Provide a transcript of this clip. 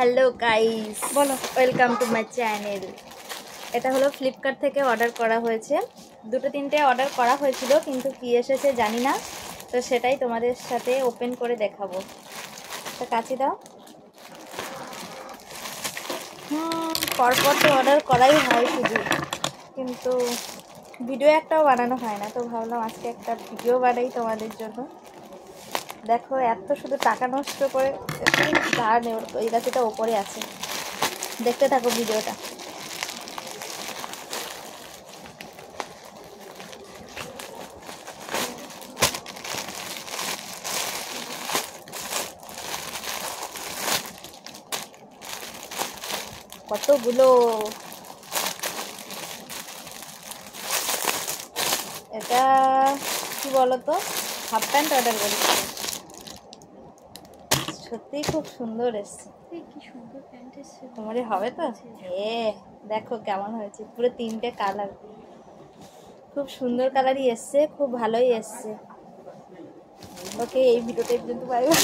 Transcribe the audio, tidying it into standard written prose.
Hello guys, বলো। Welcome to my channel. এটা হলো ফ্লিপকার্ট থেকে অর্ডার করা হয়েছে। দুটো তিনটে অর্ডার করা হয়েছিল, কিন্তু কি এসেছে জানি না। তো সেটাই তোমাদের সাথে ওপেন করে দেখাবো। তো কাছে দাও। পরপর তো অর্ডার করাই হয় শুধু, কিন্তু ভিডিও একটাও বানানো হয় না। তো ভাবলাম আজকে একটা ভিডিও বানাই তোমাদের জন্য। দেখো, এত শুধু টাকা নষ্ট করে দাঁড়ানে ওই গাছিটা ওপরে আছে। দেখতে থাকো ভিডিওটা। কতগুলো! এটা কি বলতো, হাফ প্যান্ট অর্ডার করেছি। সত্যিই খুব সুন্দর এসছে। কি সুন্দর প্যান্ট এসেছে। তোমারই হবে তো? দেখো কেমন হয়েছে, পুরো তিনটে কালার। খুব সুন্দর কালারই এসছে, খুব ভালোই এসছে। ওকে, এই ভিডিওটা পর্যন্ত বাই বাই।